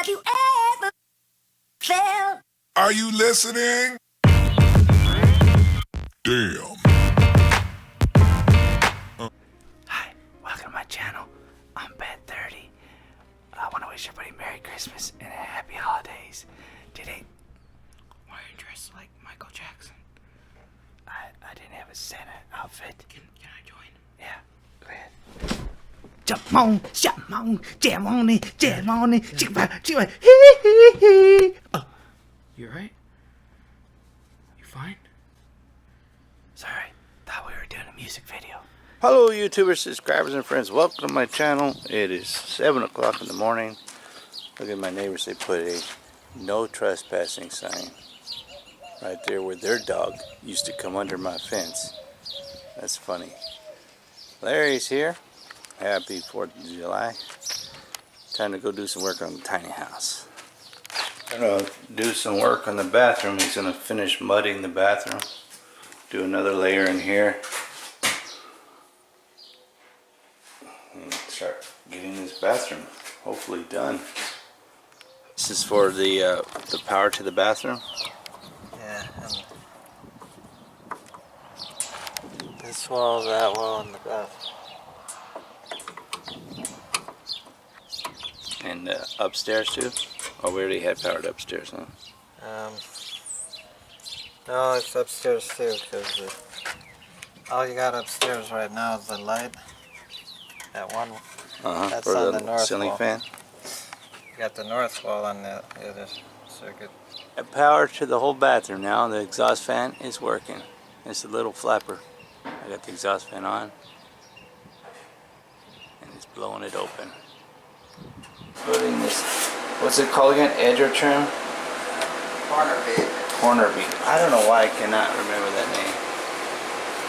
Have you ever felt? Are you listening? Damn. Hi, welcome to my channel. I'm Bad 30. I want to wish everybody Merry Christmas and Happy Holidays. Today, why are you dressed like Michael Jackson? I didn't have a Santa outfit. Can I join? Yeah, go ahead. Jump on, jam on it, chicka, hee hee hee. Oh, you right? You fine? Sorry, thought we were doing a music video. Hello YouTubers, subscribers and friends, welcome to my channel. It is 7 o'clock in the morning. Look at my neighbors, they put a no trespassing sign right there where their dog used to come under my fence. That's funny. Larry's here. Happy 4th of July. Time to go do some work on the tiny house. I'm gonna do some work on the bathroom. He's gonna finish mudding the bathroom. Do another layer in here. And start getting this bathroom hopefully done. This is for the power to the bathroom. Yeah, and this wall, that wall, and the bathroom. And upstairs too? Oh, we already had powered upstairs, huh? No, it's upstairs too, because all you got upstairs right now is the light. That one, that's for on the the north ceiling wall. fan. You got the north wall on the other circuit. Power to the whole bathroom now. The exhaust fan is working. It's a little flapper. I got the exhaust fan on. And it's blowing it open. Putting this, what's it called again? Edge or trim? Corner bead. Corner bead. I don't know why I cannot remember that name.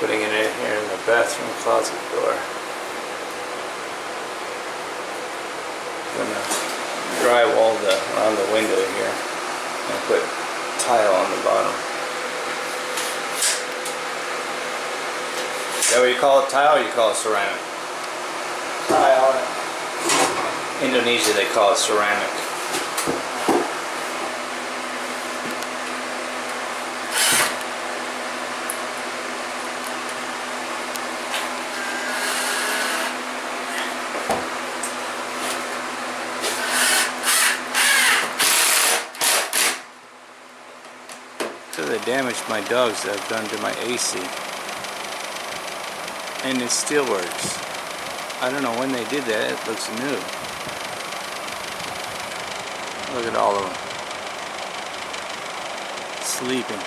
Putting it in here in the bathroom closet door. Gonna drywall around the window here and put tile on the bottom. Is that what you call it, tile, or you call it ceramic? Tile. Indonesia, they call it ceramic. So they damaged my dogs that I've done to my AC. And it still works. I don't know when they did that, it looks new. Look at all of them. Sleeping.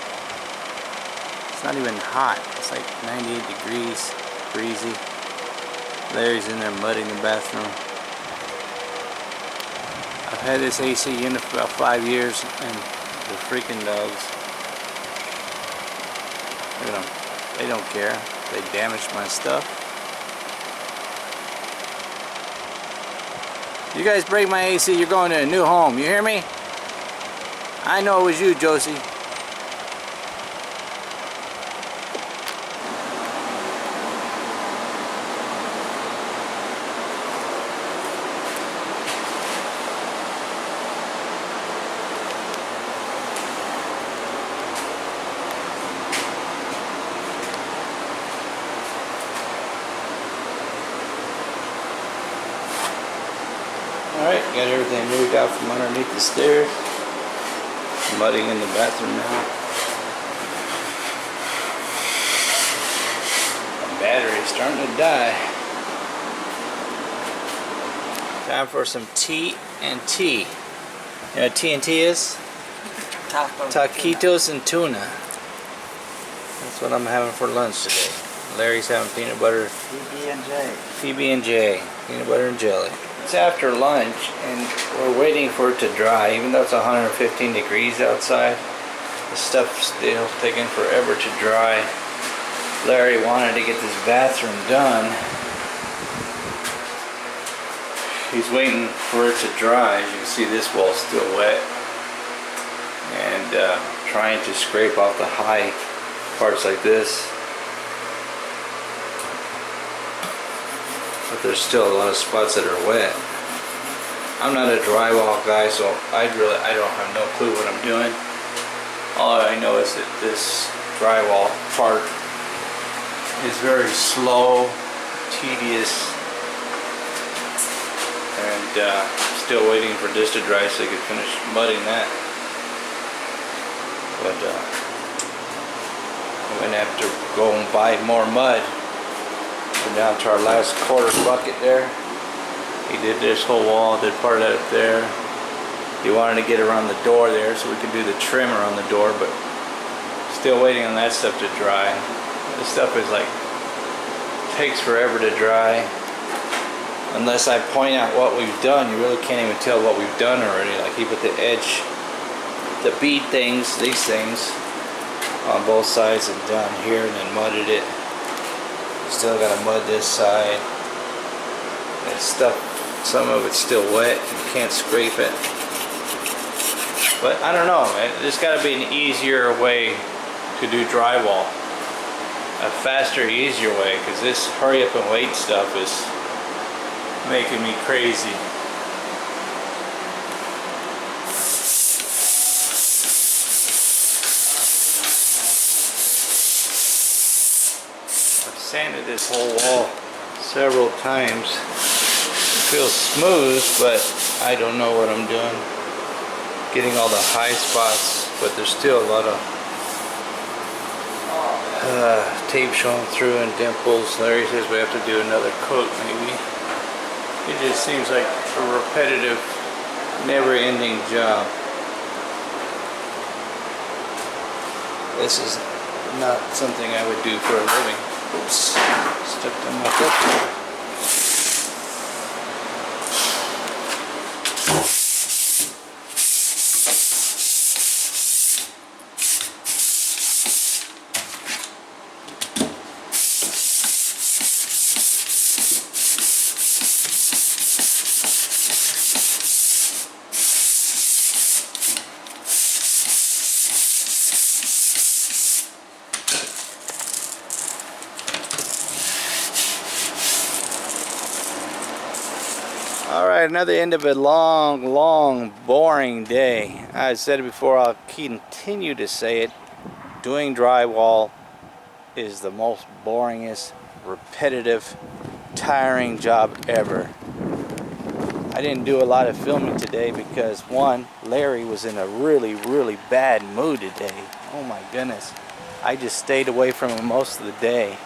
It's not even hot. It's like 98 degrees, breezy. Larry's in there mudding the bathroom. I've had this AC unit for about 5 years and the freaking dogs, look at them. They don't care. They damaged my stuff. You guys break my AC, you're going to a new home. You hear me? I know it was you, Josie. Alright, got everything moved out from underneath the stairs. Mudding in the bathroom now. The battery's starting to die. Time for some TNT. You know what TNT is? Taquitos and tuna. That's what I'm having for lunch today. Larry's having peanut butter. PB&J. Peanut butter and jelly. It's after lunch and we're waiting for it to dry. Even though it's 115 degrees outside, the stuff's still taking forever to dry. Larry wanted to get this bathroom done. He's waiting for it to dry. As you can see, this wall's still wet. And trying to scrape off the high parts like this. But there's still a lot of spots that are wet. I'm not a drywall guy, so I don't have no clue what I'm doing. All I know is that this drywall part is very slow, tedious, and still waiting for this to dry so I can finish mudding that. But I'm gonna have to go and buy more mud. We're down to our last quarter bucket there. He did this whole wall, did part of that up there. He wanted to get around the door there so we could do the trimmer on the door, but still waiting on that stuff to dry. This stuff is like, takes forever to dry. Unless I point out what we've done, you really can't even tell what we've done already. Like he put the edge, the bead things, these things, on both sides and down here, and then mudded it. Still gotta mud this side. That stuff, some of it's still wet, you can't scrape it. But I don't know, man. There's gotta be an easier way to do drywall. A faster, easier way, because this hurry up and wait stuff is making me crazy. I've sanded this whole wall several times. It feels smooth, but I don't know what I'm doing. Getting all the high spots, but there's still a lot of tape showing through and dimples. Larry says we have to do another coat maybe. It just seems like a repetitive, never-ending job. This is not something I would do for a living. Oops, stepped on my foot. Alright, another end of a long, boring day. I said it before, I'll continue to say it. Doing drywall is the most boringest, repetitive, tiring job ever. I didn't do a lot of filming today because, one, Larry was in a really bad mood today. Oh my goodness. I just stayed away from him most of the day.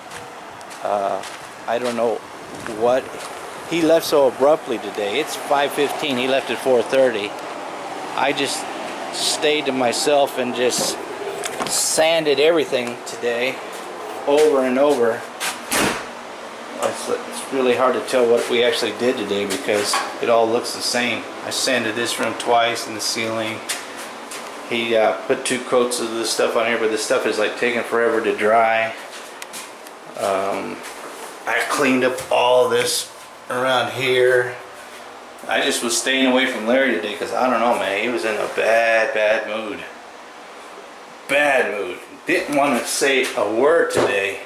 I don't know what... He left so abruptly today. It's 5:15. He left at 4:30. I just stayed to myself and just sanded everything today over and over. It's really hard to tell what we actually did today because it all looks the same. I sanded this room twice in the ceiling. He put 2 coats of this stuff on here, but this stuff is like taking forever to dry. I cleaned up all this around here. I just was staying away from Larry today because I don't know, man, he was in a bad mood. Bad mood. Didn't want to say a word today,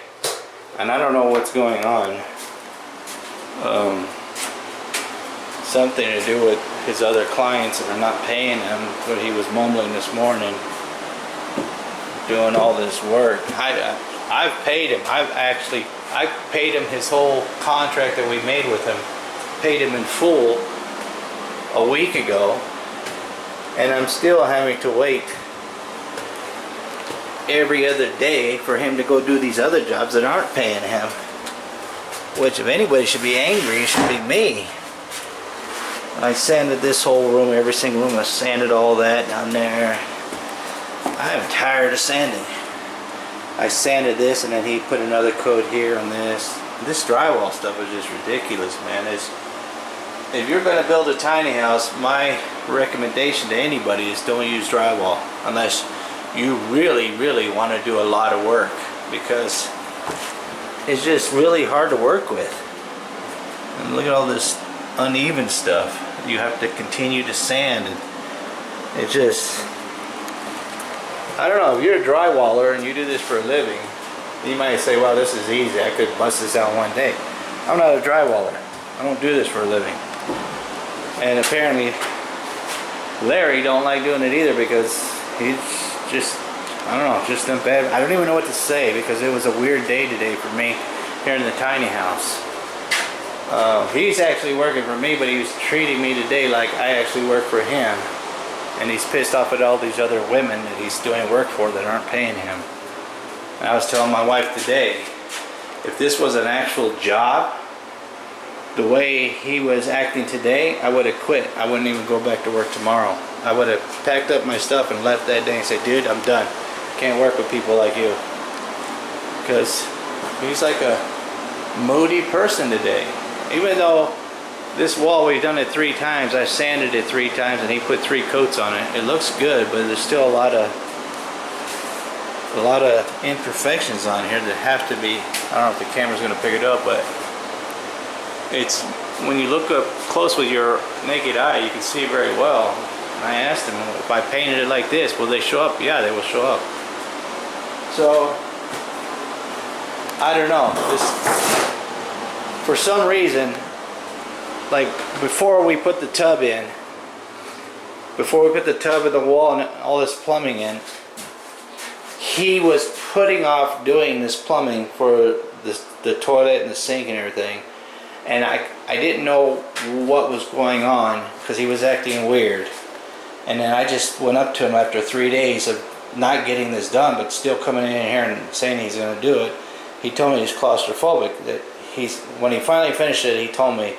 and I don't know what's going on. Something to do with his other clients that are not paying him, what he was mumbling this morning, doing all this work. I've paid him. I paid him his whole contract that we made with him. Paid him in full a week ago, and I'm still having to wait every other day for him to go do these other jobs that aren't paying him. Which, if anybody should be angry, it should be me. I sanded this whole room, every single room. I sanded all that down there. I'm tired of sanding. I sanded this, and then he put another coat here on this. This drywall stuff is just ridiculous, man. If you're going to build a tiny house, my recommendation to anybody is don't use drywall unless you really want to do a lot of work, because it's just really hard to work with. And look at all this uneven stuff. You have to continue to sand, and it just... I don't know, if you're a drywaller and you do this for a living, you might say, well, this is easy, I could bust this out one day. I'm not a drywaller. I don't do this for a living. And apparently Larry don't like doing it either because he's just, I don't know, just in bed. I don't even know what to say because it was a weird day today for me here in the tiny house. He's actually working for me, but he was treating me today like I actually work for him. And he's pissed off at all these other women that he's doing work for that aren't paying him. And I was telling my wife today, if this was an actual job, the way he was acting today, I would have quit. I wouldn't even go back to work tomorrow. I would have packed up my stuff and left that day and said, dude, I'm done. Can't work with people like you. Because he's like a moody person today. Even though this wall, we've done it 3 times, I sanded it 3 times and he put 3 coats on it. It looks good, but there's still a lot of imperfections on here that have to be, I don't know if the camera's going to pick it up, but it's, when you look up close with your naked eye, you can see very well. And I asked him, if I painted it like this, will they show up? Yeah, they will show up. So, I don't know. For some reason, like before we put the tub in, before we put the tub in the wall and all this plumbing in, he was putting off doing this plumbing for the toilet and the sink and everything. And I didn't know what was going on because he was acting weird. And then I just went up to him after 3 days of not getting this done, but still coming in here and saying he's going to do it. He told me he's claustrophobic. That when he finally finished it, he told me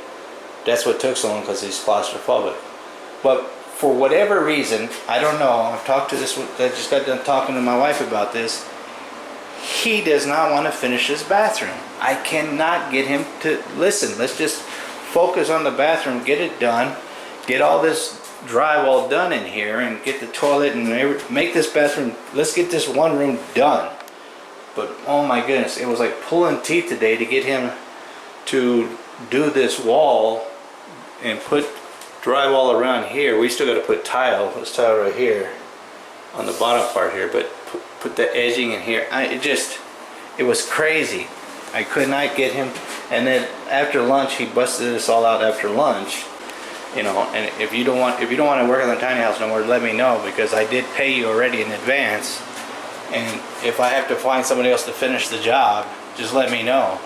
that's what took so long because he's claustrophobic. But for whatever reason, I don't know. I've talked to this. I just got done talking to my wife about this. He does not want to finish his bathroom. I cannot get him to listen. Let's just focus on the bathroom, get it done, get all this drywall done in here, and get the toilet and make this bathroom. Let's get this one room done. But oh my goodness, it was like pulling teeth today to get him to do this wall and put drywall around here. We still got to put tile. This tile right here on the bottom part here, but put the edging in here. It was crazy. I could not get him. And then after lunch, he busted this all out after lunch. You know, and if you don't want to work in the tiny house no more, let me know, because I did pay you already in advance. And if I have to find somebody else to finish the job, just let me know,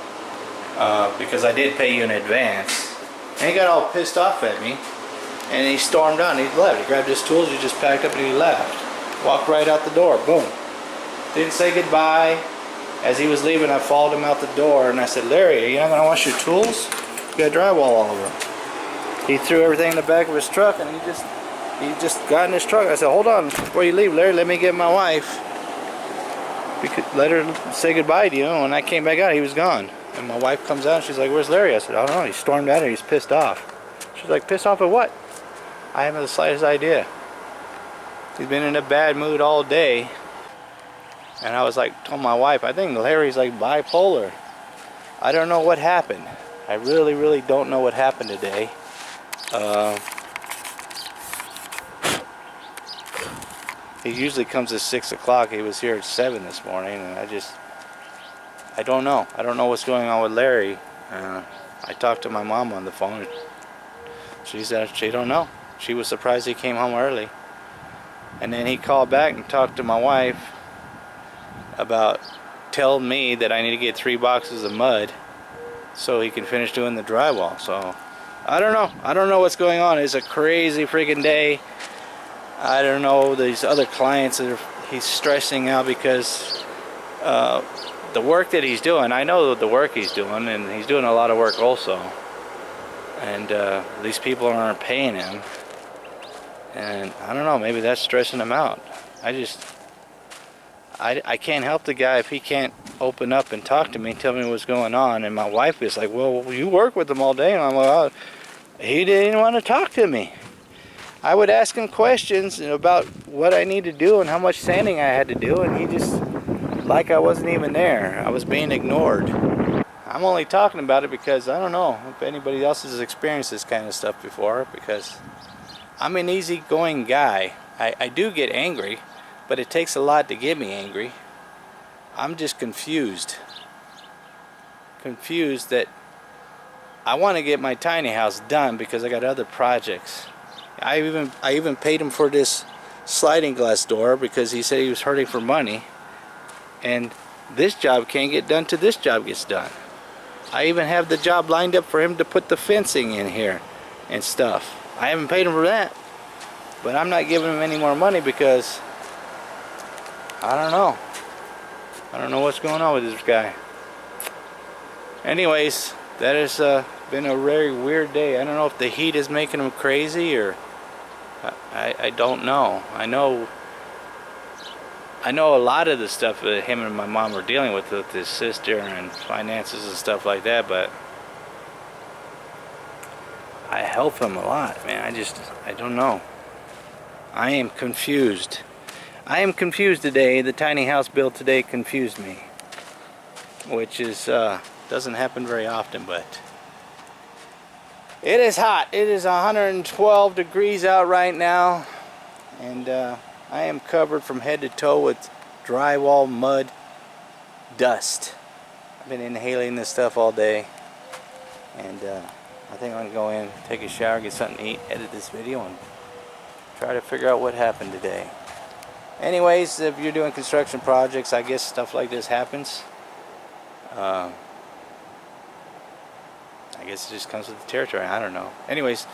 because I did pay you in advance. And he got all pissed off at me, and he stormed out and he left. He grabbed his tools, he just packed up and he left. Walked right out the door, boom. Didn't say goodbye. As he was leaving, I followed him out the door and I said, Larry, are you not going to wash your tools? You got drywall all over them. He threw everything in the back of his truck and he just got in his truck. I said, hold on, before you leave, Larry, let me get my wife. We could let her say goodbye to you. And when I came back out, he was gone. And my wife comes out and she's like, where's Larry? I said, I don't know, he stormed out here, he's pissed off. She's like, pissed off at what? I haven't the slightest idea. He's been in a bad mood all day. And I was like, told my wife, I think Larry's like bipolar. I don't know what happened. I really, really don't know what happened today. He usually comes at 6 o'clock. He was here at 7 this morning, and I don't know. I don't know what's going on with Larry. I talked to my mom on the phone. She said she don't know. She was surprised he came home early. And then he called back and talked to my wife about telling me that I need to get 3 boxes of mud so he can finish doing the drywall. So I don't know. I don't know what's going on. It's a crazy freaking day. I don't know, these other clients that he's stressing out because the work that he's doing, I know the work he's doing, and he's doing a lot of work also. And these people aren't paying him. And I don't know, maybe that's stressing him out. I can't help the guy if he can't open up and talk to me and tell me what's going on. And my wife is like, well, you work with him all day. And I'm like, oh, he didn't want to talk to me. I would ask him questions about what I need to do and how much sanding I had to do, and he just, like I wasn't even there. I was being ignored. I'm only talking about it because I don't know if anybody else has experienced this kind of stuff before, because I'm an easygoing guy. I do get angry, but it takes a lot to get me angry. I'm just confused. Confused that I want to get my tiny house done because I got other projects. I even paid him for this sliding glass door because he said he was hurting for money, and this job can't get done till this job gets done. I even have the job lined up for him to put the fencing in here and stuff. I haven't paid him for that, but I'm not giving him any more money because I don't know. I don't know what's going on with this guy. Anyways, that has been a very weird day. I don't know if the heat is making him crazy or I don't know. I know a lot of the stuff that him and my mom are dealing with his sister and finances and stuff like that, but I help him a lot, man. I don't know. I am confused. I am confused today. The tiny house built today confused me, which is doesn't happen very often, but it is hot. It is 112 degrees out right now, and I am covered from head to toe with drywall, mud, dust. I've been inhaling this stuff all day, and I think I'm going to go in, take a shower, get something to eat, edit this video, and try to figure out what happened today. Anyways, if you're doing construction projects, I guess stuff like this happens. I guess it just comes with the territory. I don't know. Anyways,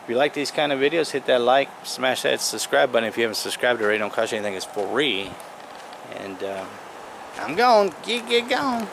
if you like these kind of videos, hit that like, smash that subscribe button. If you haven't subscribed already, don't cost you anything. It's free. And I'm going. Get going.